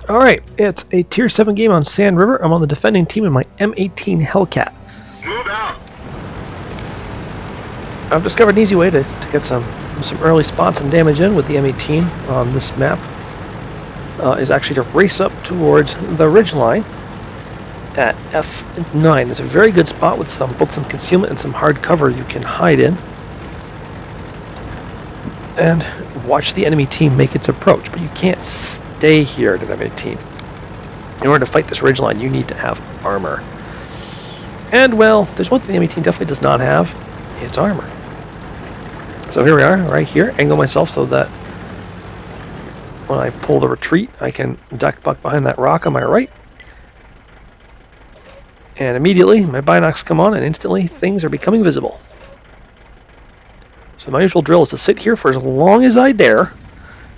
Alright, it's a Tier 7 game on Sand River. I'm on the defending team in my M18 Hellcat. Move out. I've discovered an easy way to get some early spots and damage in with the M18 on this map. Is actually to race up towards the ridgeline at F9. There's a very good spot with both some concealment and some hard cover you can hide in. And watch the enemy team make its approach, but you can't stay here at an M18. In order to fight this ridgeline, you need to have armor. And, well, there's one thing the M18 definitely does not have. It's armor. So here we are, right here. Angle myself so that when I pull the retreat, I can duck behind that rock on my right. And immediately, my binocs come on, and instantly, things are becoming visible. So my usual drill is to sit here for as long as I dare,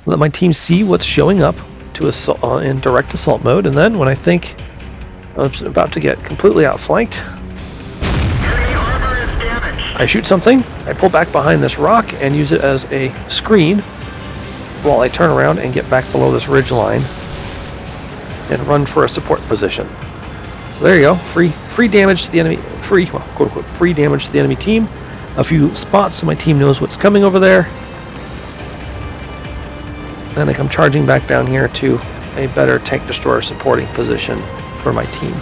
let my team see what's showing up to in direct assault mode, and then when I think I'm about to get completely outflanked, I shoot something, I pull back behind this rock and use it as a screen while I turn around and get back below this ridge line and run for a support position. So there you go, free damage to the enemy, quote unquote, free damage to the enemy team. A few spots so my team knows what's coming over there. Then I come charging back down here to a better tank destroyer supporting position for my team.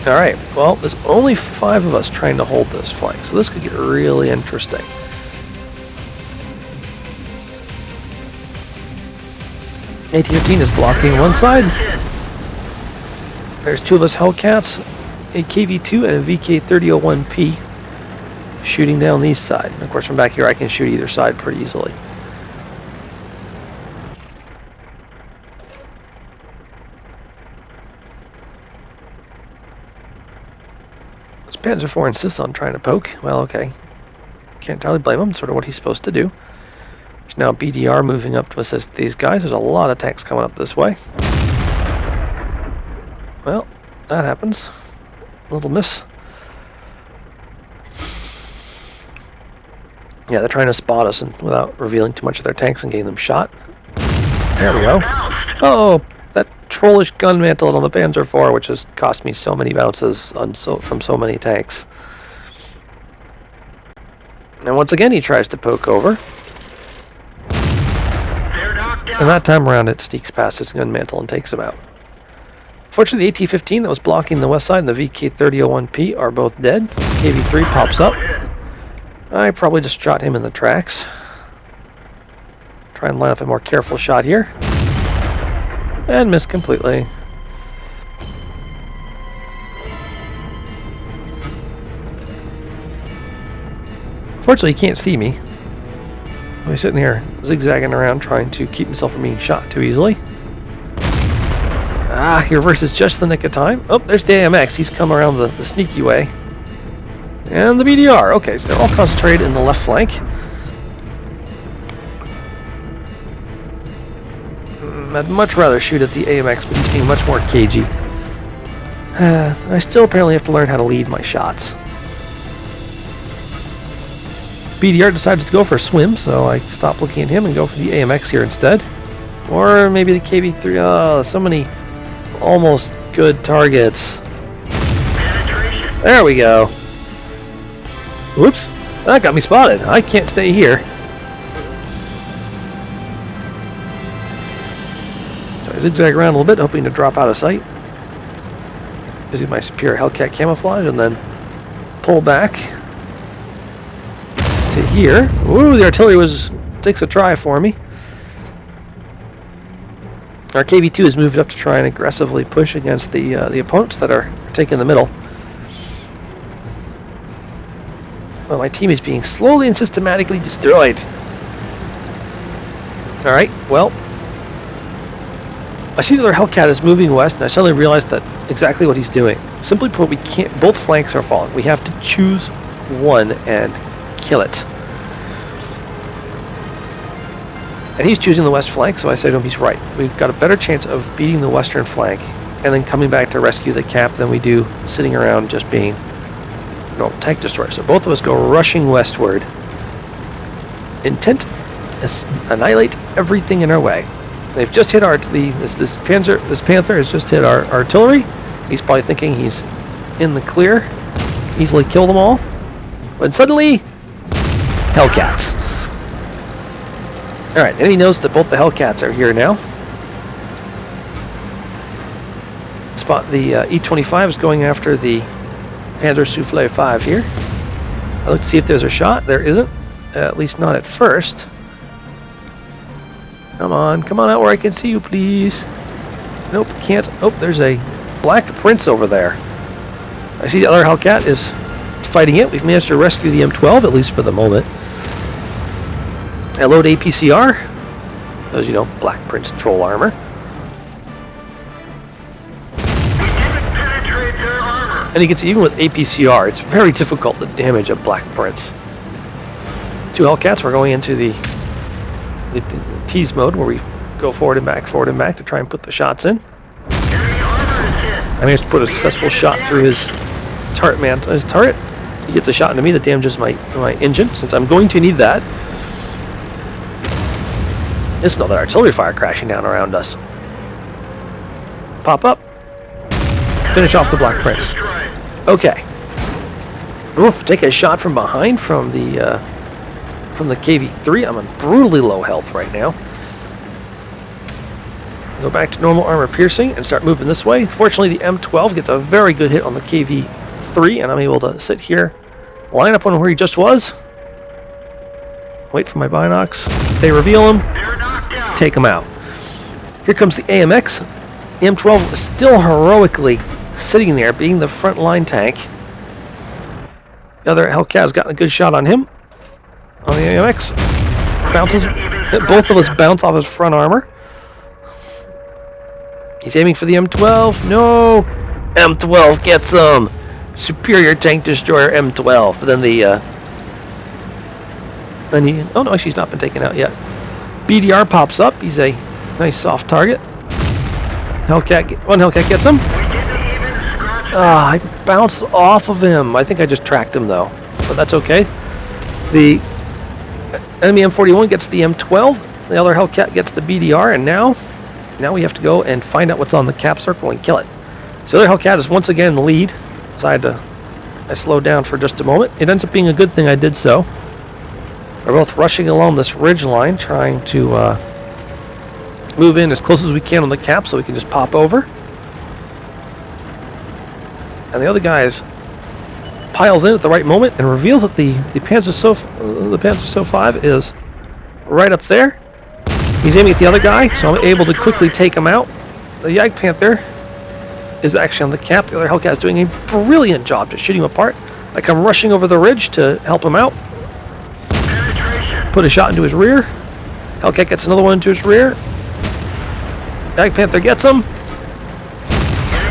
Alright, well, there's only 5 of us trying to hold this flank, so this could get really interesting. AT-15 is blocking one side. There's 2 of us Hellcats, a KV-2 and a VK-3001P shooting down these side. And of course, from back here, I can shoot either side pretty easily. This Panzer IV insists on trying to poke. Well, okay. Can't entirely blame him. It's sort of what he's supposed to do. There's now BDR moving up to assist these guys. There's a lot of tanks coming up this way. Well, that happens. A little miss. Yeah, they're trying to spot us and without revealing too much of their tanks and getting them shot. There we go. Oh, that trollish gun mantle on the Panzer IV, which has cost me so many bounces from so many tanks. And once again, he tries to poke over. And that time around, it sneaks past his gun mantle and takes him out. Fortunately, the AT-15 that was blocking the west side and the VK-3001P are both dead. This KV-3 pops up. I probably just shot him in the tracks. Try and line up a more careful shot here. And miss completely. Fortunately, he can't see me. He's sitting here zigzagging around trying to keep himself from being shot too easily. Ah, he reverses just the nick of time. Oh, there's the AMX. He's come around the sneaky way. And the BDR. Okay, so they're all concentrated in the left flank. I'd much rather shoot at the AMX, but he's being much more cagey. I still apparently have to learn how to lead my shots. BDR decides to go for a swim, so I stop looking at him and go for the AMX here instead. Or maybe the KV-3. Oh, so many almost good targets. There we go. Whoops. That got me spotted. I can't stay here. So I zigzag around a little bit, hoping to drop out of sight. Using my superior Hellcat camouflage, and then pull back to here. Ooh, the artillery takes a try for me. Our KV-2 has moved up to try and aggressively push against the opponents that are taking the middle. Well, my team is being slowly and systematically destroyed. Alright, well, I see that our Hellcat is moving west, and I suddenly realized that exactly what he's doing. Simply put, we can't. Both flanks are falling. We have to choose one and kill it. And he's choosing the west flank, so I say to him, he's right. We've got a better chance of beating the western flank and then coming back to rescue the cap than we do sitting around just being normal tank destroyer. So both of us go rushing westward. Intent is annihilate everything in our way. They've just hit this Panther has just hit our artillery. He's probably thinking he's in the clear. Easily kill them all. But suddenly, Hellcats. Alright, enemy knows that both the Hellcats are here now. Spot the E-25 is going after the Panzer Soufflé 5 here. I look to see if there's a shot. There isn't. At least not at first. Come on out where I can see you, please. Nope, can't. Oh, there's a Black Prince over there. I see the other Hellcat is fighting it. We've managed to rescue the M12, at least for the moment. I load APCR. As you know, Black Prince troll armor. And you can see, even with APCR, it's very difficult to damage a Black Prince. 2 Hellcats, we're going into the tease mode, where we go forward and back to try and put the shots in. I managed to put a successful shot through his turret. He gets a shot into me that damages my engine, since I'm going to need that. It's not that artillery fire crashing down around us. Pop up. Finish off the Black Prince. Okay. Oof, take a shot from behind from the KV-3. I'm on brutally low health right now. Go back to normal armor piercing and start moving this way. Fortunately, the M12 gets a very good hit on the KV-3, and I'm able to sit here, line up on where he just was, wait for my binocs. They reveal him, take him out. Here comes the AMX. The M12 is still heroically sitting there, being the front line tank. The other Hellcat has gotten a good shot on him. On the AMX, both of us bounce off his front armor. He's aiming for the M12. No! M12 gets him! Superior tank destroyer M12. But then oh no, she's not been taken out yet. BDR pops up. He's a nice soft target. One Hellcat gets him. I bounced off of him. I think I just tracked him though, but that's okay. The enemy M41 gets the M12. The other Hellcat gets the BDR, and now we have to go and find out what's on the cap circle and kill it. So the other Hellcat is once again in the lead. So I slowed down for just a moment. It ends up being a good thing I did so. We're both rushing along this ridge line, trying to move in as close as we can on the cap so we can just pop over. And the other guy piles in at the right moment and reveals that the Panzer So 5 is right up there. He's aiming at the other guy, so I'm able to quickly take him out. The Jagdpanther is actually on the cap. The other Hellcat is doing a brilliant job to shoot him apart. I come rushing over the ridge to help him out. Put a shot into his rear. Hellcat gets another one into his rear. Jagdpanther gets him.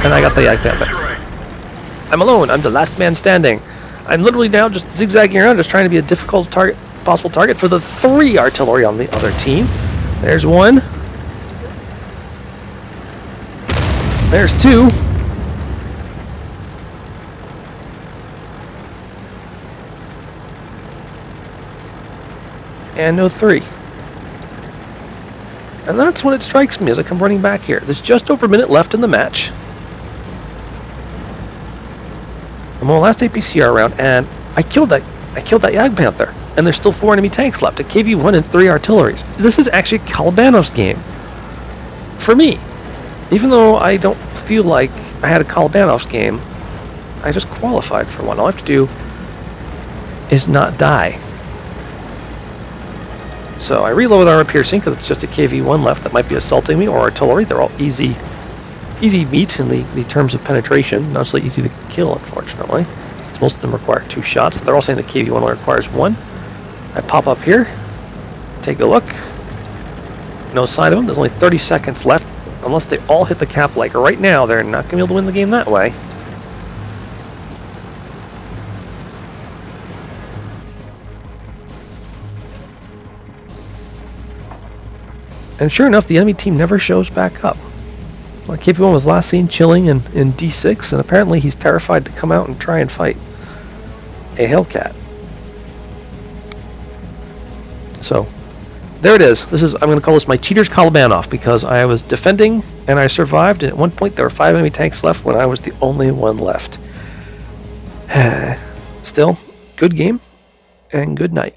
And I got the Jagdpanther. I'm alone. I'm the last man standing. I'm literally now just zigzagging around, just trying to be a difficult possible target for the 3 artillery on the other team. There's 1. There's 2. And no 3. And that's when it strikes me as I come running back here. There's just over a minute left in the match. I'm on the last APCR round, and I killed that Jagdpanther. And there's still 4 enemy tanks left, a KV-1 and 3 artilleries. This is actually Kolobanov's game. For me. Even though I don't feel like I had a Kolobanov's game, I just qualified for one. All I have to do is not die. So I reload armor piercing because it's just a KV-1 left that might be assaulting me, or artillery. They're all easy meat in the terms of penetration. Not so easy to kill, unfortunately, since most of them require 2 shots. They're all saying the KV-1 only requires 1. I pop up here, take a look. No sign of them. There's only 30 seconds left. Unless they all hit the cap like right now, they're not going to be able to win the game that way. And sure enough, the enemy team never shows back up. Well, KV-1 was last seen chilling in D6, and apparently he's terrified to come out and try and fight. a Hellcat. So there it is. This is, I'm going to call this my cheater's Kolobanov, because I was defending and I survived, and at one point there were 5 enemy tanks left when I was the only one left. Still, good game and good night.